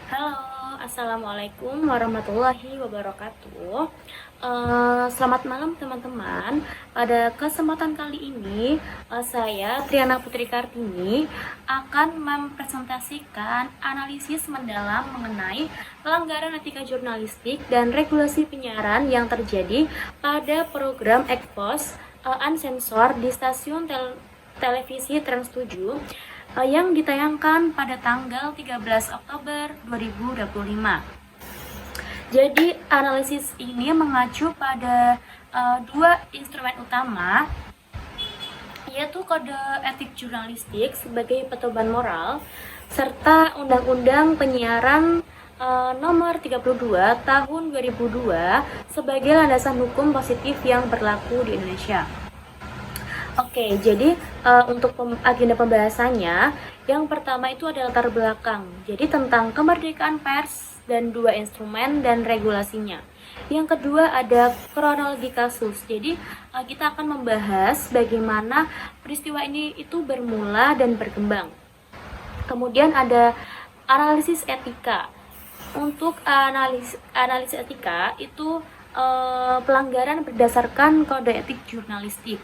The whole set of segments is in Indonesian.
Halo, Assalamualaikum warahmatullahi wabarakatuh. Selamat malam teman-teman. Pada kesempatan kali ini, saya Triana Putri Kartini akan mempresentasikan analisis mendalam mengenai pelanggaran etika jurnalistik dan regulasi penyiaran yang terjadi pada program Ekpos Unsensor di stasiun televisi Trans 7 yang ditayangkan pada tanggal 13 Oktober 2025. Jadi analisis ini mengacu pada dua instrumen utama, yaitu Kode Etik Jurnalistik sebagai pedoman moral serta Undang-Undang Penyiaran Nomor 32 Tahun 2002 sebagai landasan hukum positif yang berlaku di Indonesia. Oke, jadi untuk agenda pembahasannya, yang pertama itu ada latar belakang. Jadi tentang kemerdekaan pers dan dua instrumen dan regulasinya. Yang kedua ada kronologi kasus. Jadi kita akan membahas bagaimana peristiwa ini itu bermula dan berkembang. Kemudian ada analisis etika. Untuk analisis etika itu pelanggaran berdasarkan kode etik jurnalistik.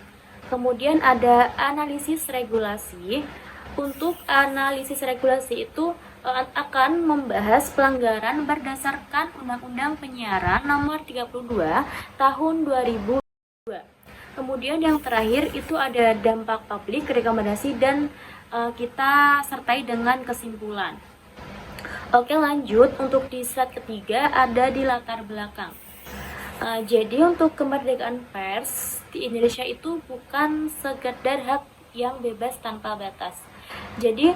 Kemudian ada analisis regulasi. Untuk analisis regulasi itu akan membahas pelanggaran berdasarkan Undang-Undang Penyiaran Nomor 32 Tahun 2002. Kemudian yang terakhir itu ada dampak publik, rekomendasi, dan kita sertai dengan kesimpulan. Oke, lanjut. Untuk di slide ketiga ada di latar belakang. Jadi untuk kemerdekaan pers di Indonesia itu bukan sekedar hak yang bebas tanpa batas. Jadi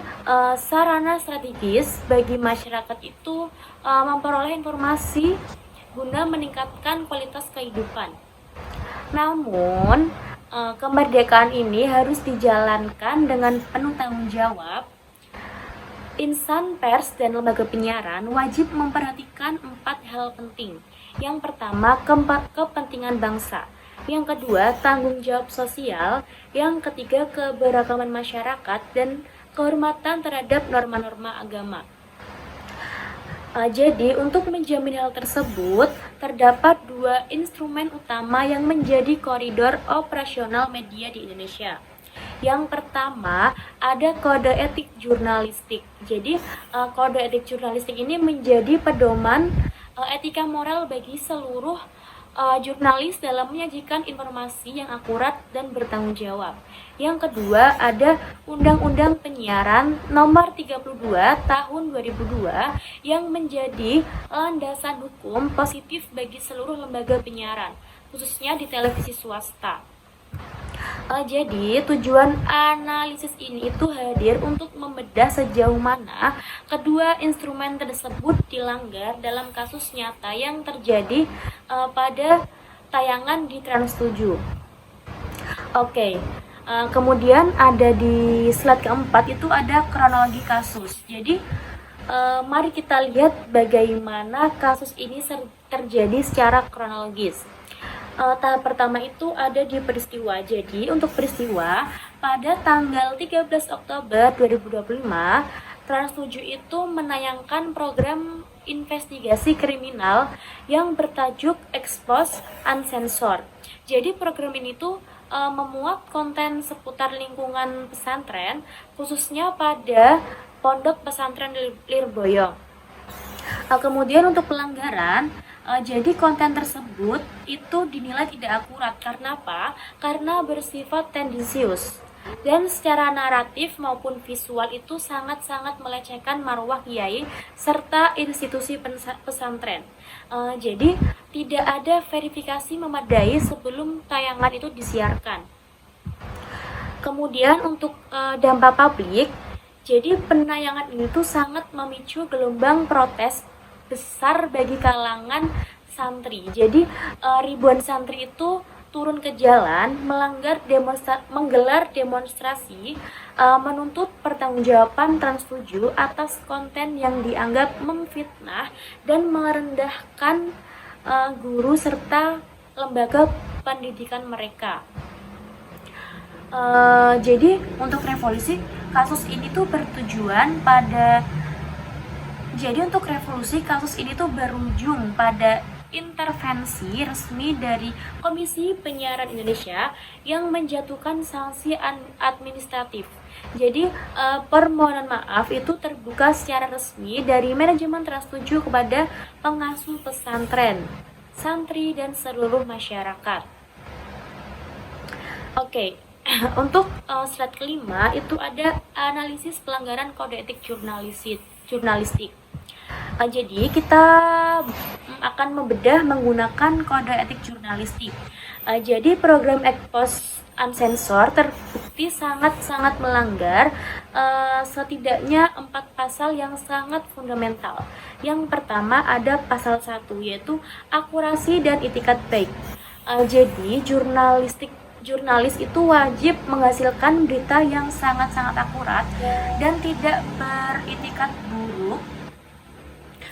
sarana strategis bagi masyarakat itu memperoleh informasi guna meningkatkan kualitas kehidupan. Namun kemerdekaan ini harus dijalankan dengan penuh tanggung jawab. Insan pers dan lembaga penyiaran wajib memperhatikan 4 hal penting. Yang pertama, kepentingan bangsa. Yang kedua, tanggung jawab sosial. Yang ketiga, keberagaman masyarakat dan kehormatan terhadap norma-norma agama. Jadi, untuk menjamin hal tersebut, terdapat dua instrumen utama yang menjadi koridor operasional media di Indonesia. Yang pertama, ada kode etik jurnalistik. Jadi, kode etik jurnalistik ini menjadi pedoman etika moral bagi seluruh jurnalis dalam menyajikan informasi yang akurat dan bertanggung jawab. Yang kedua, ada Undang-Undang Penyiaran Nomor 32 Tahun 2002 yang menjadi landasan hukum positif bagi seluruh lembaga penyiaran, khususnya di televisi swasta. Jadi tujuan analisis ini itu hadir untuk membedah sejauh mana kedua instrumen tersebut dilanggar dalam kasus nyata yang terjadi pada tayangan di Trans 7. Oke, kemudian ada di slide keempat itu ada kronologi kasus. Jadi mari kita lihat bagaimana kasus ini terjadi secara kronologis. Tahap pertama itu ada di peristiwa. Jadi untuk peristiwa pada tanggal 13 Oktober 2025, Trans 7 itu menayangkan program investigasi kriminal yang bertajuk Ekpos Unsensor. Jadi program ini tuh memuat konten seputar lingkungan pesantren, khususnya pada Pondok Pesantren Lirboyo. Kemudian untuk pelanggaran, jadi konten tersebut itu dinilai tidak akurat. Karena apa? Karena bersifat tendensius dan secara naratif maupun visual itu sangat-sangat melecehkan marwah kiai serta institusi pesantren. Jadi tidak ada verifikasi memadai sebelum tayangan itu disiarkan. Kemudian untuk dampak publik, jadi penayangan ini tuh sangat memicu gelombang protes besar bagi kalangan santri. Jadi ribuan santri itu turun ke jalan menggelar demonstrasi menuntut pertanggungjawaban Trans 7 atas konten yang dianggap memfitnah dan merendahkan guru serta lembaga pendidikan mereka. Jadi untuk revolusi, kasus ini tuh bertujuan pada Jadi untuk revolusi, kasus ini tuh berujung pada intervensi resmi dari Komisi Penyiaran Indonesia yang menjatuhkan sanksi administratif. Jadi permohonan maaf itu terbuka secara resmi dari manajemen Trans 7 kepada pengasuh pesantren, santri dan seluruh masyarakat. Oke. Untuk slide kelima itu ada analisis pelanggaran kode etik jurnalistik. Jadi kita akan membedah menggunakan kode etik jurnalistik. Jadi program Expose Unsensor terbukti sangat-sangat melanggar setidaknya 4 pasal yang sangat fundamental. Yang pertama ada pasal 1, yaitu akurasi dan itikat baik. Jadi jurnalis itu wajib menghasilkan berita yang sangat-sangat akurat dan tidak beritikat buruk.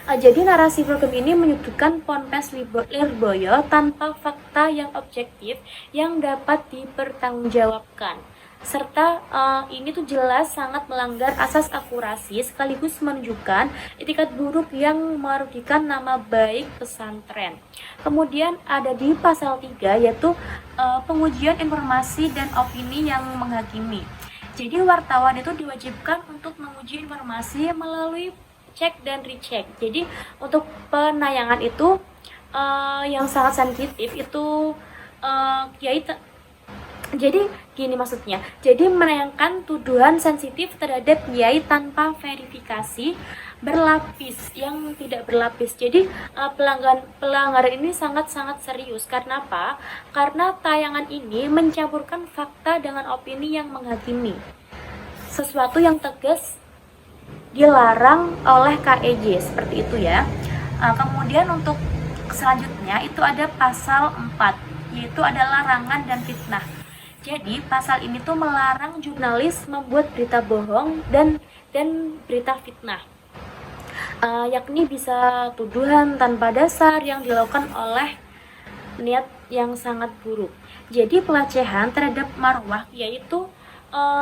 Jadi narasi program ini menyudutkan Ponpes Lirboyo tanpa fakta yang objektif yang dapat dipertanggungjawabkan. Serta ini tuh jelas sangat melanggar asas akurasi sekaligus menunjukkan etikat buruk yang merugikan nama baik pesantren. Kemudian ada di pasal 3, yaitu pengujian informasi dan opini yang menghakimi. Jadi wartawan itu diwajibkan untuk menguji informasi melalui cek dan recheck. Jadi untuk penayangan itu yang sangat sensitif itu jadi gini maksudnya, jadi menayangkan tuduhan sensitif terhadap kiai tanpa verifikasi berlapis yang tidak berlapis. Jadi pelanggaran ini sangat-sangat serius. Karena apa? Karena tayangan ini mencampurkan fakta dengan opini yang menghakimi, sesuatu yang tegas dilarang oleh KEJ, seperti itu ya. Kemudian untuk selanjutnya itu ada pasal 4, yaitu ada larangan dan fitnah. Jadi pasal ini tuh melarang jurnalis membuat berita bohong dan berita fitnah, yakni bisa tuduhan tanpa dasar yang dilakukan oleh niat yang sangat buruk. Jadi pelecehan terhadap marwah yaitu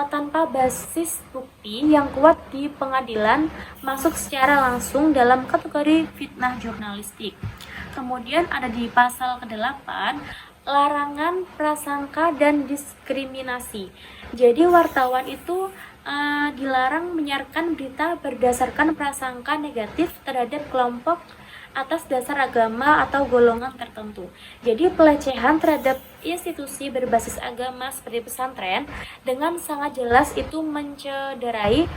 tanpa basis bukti yang kuat di pengadilan masuk secara langsung dalam kategori fitnah jurnalistik. Kemudian ada di pasal ke-8 larangan prasangka dan diskriminasi. Jadi wartawan itu dilarang menyiarkan berita berdasarkan prasangka negatif terhadap kelompok atas dasar agama atau golongan tertentu. Jadi pelecehan terhadap institusi berbasis agama seperti pesantren dengan sangat jelas itu mencederai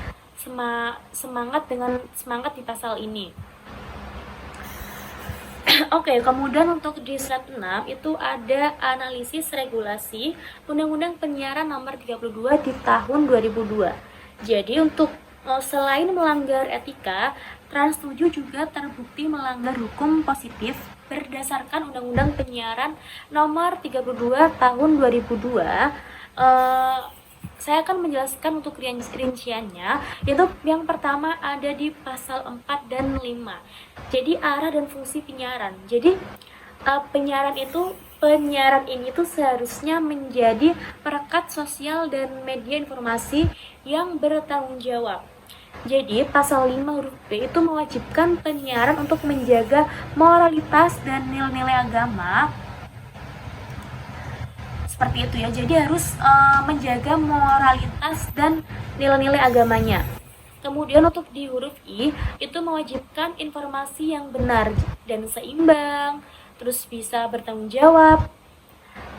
semangat di pasal ini. Oke, kemudian untuk di slide 6 itu ada analisis regulasi Undang-Undang Penyiaran Nomor 32 di tahun 2002. Jadi untuk selain melanggar etika, Trans 7 juga terbukti melanggar hukum positif berdasarkan Undang-Undang Penyiaran Nomor 32 tahun 2002. Saya akan menjelaskan untuk rinciannya, yaitu yang pertama ada di pasal 4 dan 5. Jadi arah dan fungsi penyiaran. Jadi penyiaran ini tuh seharusnya menjadi perekat sosial dan media informasi yang bertanggung jawab. Jadi pasal 5 huruf B itu mewajibkan penyiaran untuk menjaga moralitas dan nilai-nilai agama. Seperti itu ya, jadi harus menjaga moralitas dan nilai-nilai agamanya. Kemudian untuk di huruf I itu mewajibkan informasi yang benar dan seimbang, terus bisa bertanggung jawab.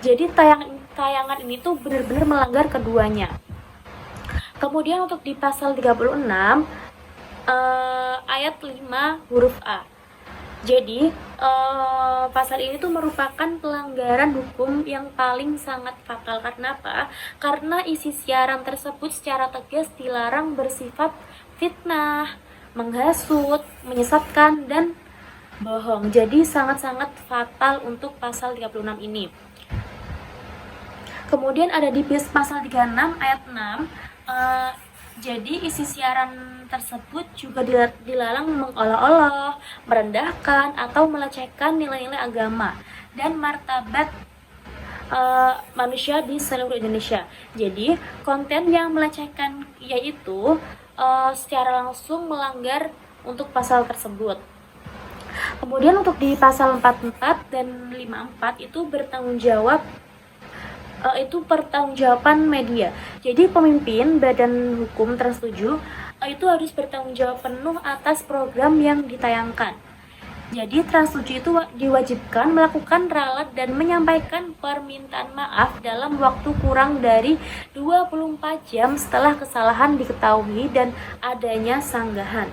Jadi tayangan ini tuh benar-benar melanggar keduanya. Kemudian untuk di pasal 36 ayat 5 huruf A. Jadi pasal ini tuh merupakan pelanggaran hukum yang paling sangat fatal. Karena apa? Karena isi siaran tersebut secara tegas dilarang bersifat fitnah, menghasut, menyesatkan, dan bohong. Jadi sangat-sangat fatal untuk pasal 36 ini. Kemudian ada di pasal 36 ayat 6, jadi isi siaran tersebut juga dilarang mengolok-olok, merendahkan, atau melecehkan nilai-nilai agama dan martabat manusia di seluruh Indonesia. Jadi konten yang melecehkan yaitu secara langsung melanggar untuk pasal tersebut. Kemudian untuk di pasal 44 dan 54 itu bertanggung jawab, itu pertanggungjawaban media. Jadi pemimpin badan hukum Trans 7 itu harus bertanggung jawab penuh atas program yang ditayangkan. Jadi Trans 7 itu diwajibkan melakukan ralat dan menyampaikan permintaan maaf dalam waktu kurang dari 24 jam setelah kesalahan diketahui dan adanya sanggahan.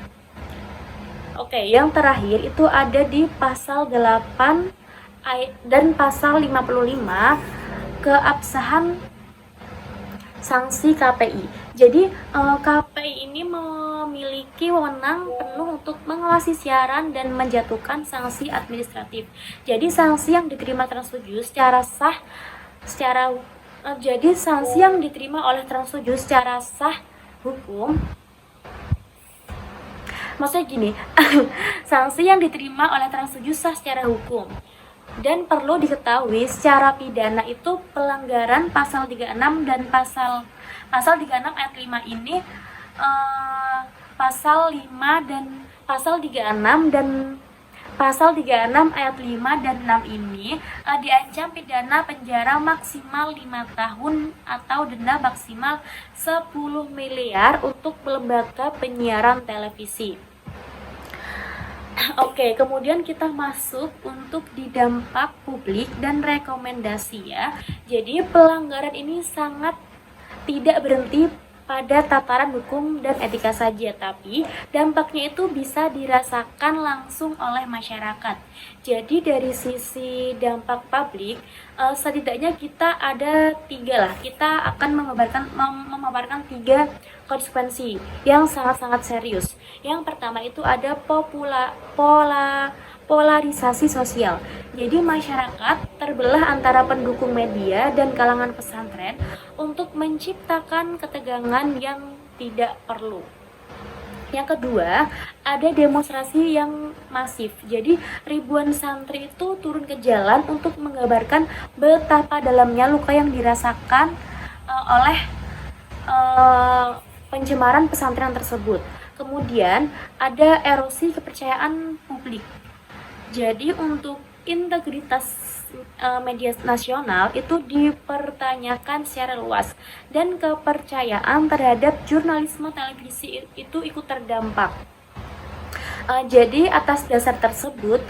Oke, yang terakhir itu ada di pasal 8 dan pasal 55 keabsahan sanksi KPI. Jadi KPI ini memiliki wewenang penuh untuk mengawasi siaran dan menjatuhkan sanksi administratif. Jadi sanksi yang diterima Trans 7 jadi sanksi yang diterima oleh Trans 7 secara sah hukum. Maksudnya gini, sanksi yang diterima oleh Trans 7 sah secara hukum. Dan perlu diketahui secara pidana itu pelanggaran pasal 36 dan pasal 36 ayat 5 ini pasal 5 dan pasal 36 dan pasal 36 ayat 5 dan 6 ini diancam pidana penjara maksimal 5 tahun atau denda maksimal 10 miliar untuk lembaga penyiaran televisi. Oke, kemudian kita masuk untuk di dampak publik dan rekomendasi ya. Jadi pelanggaran ini sangat tidak berhenti pada tataran hukum dan etika saja, tapi dampaknya itu bisa dirasakan langsung oleh masyarakat. Jadi dari sisi dampak publik, setidaknya kita ada 3 lah. Kita akan memaparkan 3 konsekuensi yang sangat-sangat serius. Yang pertama itu ada polarisasi sosial. Jadi masyarakat terbelah antara pendukung media dan kalangan pesantren untuk menciptakan ketegangan yang tidak perlu. Yang kedua, ada demonstrasi yang masif. Jadi ribuan santri itu turun ke jalan untuk menggambarkan betapa dalamnya luka yang dirasakan oleh pencemaran pesantren tersebut. Kemudian ada erosi kepercayaan publik. Jadi untuk integritas media nasional itu dipertanyakan secara luas dan kepercayaan terhadap jurnalisme televisi itu ikut terdampak. Jadi atas dasar tersebut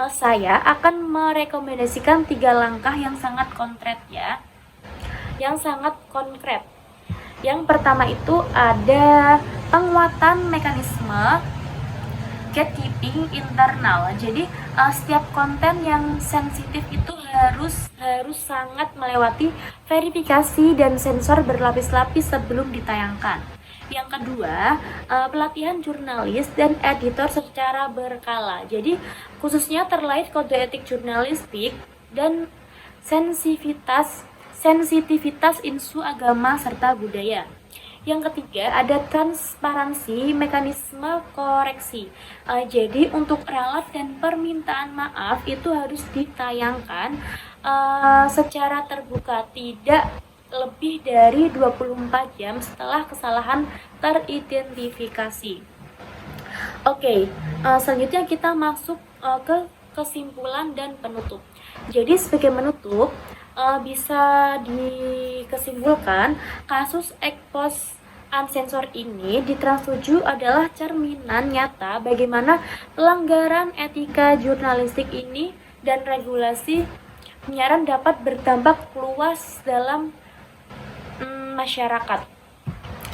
saya akan merekomendasikan 3 langkah yang sangat konkret ya. Yang pertama itu ada penguatan mekanisme gatekeeping internal. Jadi setiap konten yang sensitif itu harus sangat melewati verifikasi dan sensor berlapis-lapis sebelum ditayangkan. Yang kedua, pelatihan jurnalis dan editor secara berkala. Jadi khususnya terkait kode etik jurnalistik dan sensitivitas isu agama serta budaya. Yang ketiga, ada transparansi mekanisme koreksi. Jadi untuk ralat dan permintaan maaf itu harus ditayangkan secara terbuka, tidak lebih dari 24 jam setelah kesalahan teridentifikasi. Oke, selanjutnya kita masuk ke kesimpulan dan penutup. Jadi sebagai menutup, bisa dikesimpulan kasus Expose Unsensor ini di Trans 7 adalah cerminan nyata bagaimana pelanggaran etika jurnalistik ini dan regulasi penyiaran dapat berdampak luas dalam masyarakat.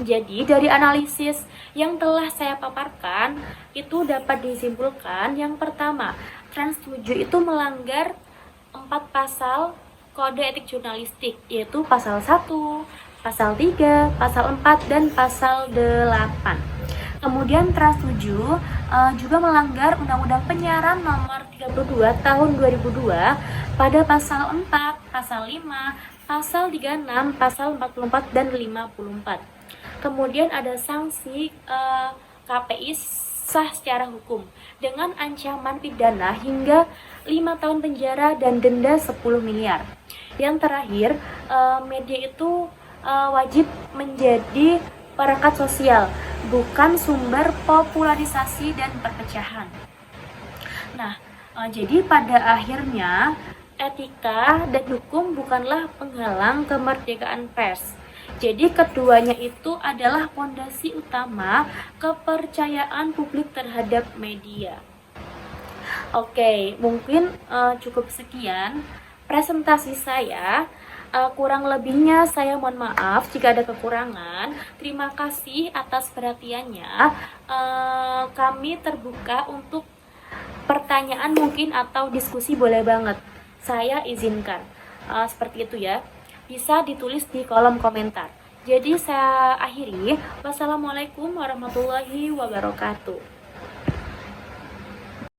Jadi dari analisis yang telah saya paparkan itu dapat disimpulkan yang pertama, Trans 7 itu melanggar 4 pasal kode etik jurnalistik, yaitu pasal 1, pasal 3, pasal 4, dan pasal 8. Kemudian Trans 7 juga melanggar Undang-Undang Penyiaran Nomor 32 Tahun 2002 pada pasal 4, pasal 5, pasal 36, pasal 44, dan 54. Kemudian ada sanksi KPI sah secara hukum dengan ancaman pidana hingga 5 tahun penjara dan denda 10 miliar. Yang terakhir, media itu wajib menjadi perangkat sosial. bukan sumber popularisasi dan perpecahan. Nah, jadi pada akhirnya etika dan hukum bukanlah penghalang kemerdekaan pers. Jadi keduanya itu adalah fondasi utama kepercayaan publik terhadap media. Oke, mungkin cukup sekian presentasi saya. Kurang lebihnya saya mohon maaf jika ada kekurangan. Terima kasih atas perhatiannya. Kami terbuka untuk pertanyaan mungkin atau diskusi, boleh banget. Saya izinkan. Seperti itu ya. Bisa ditulis di kolom komentar. Jadi saya akhiri. Wassalamualaikum warahmatullahi wabarakatuh.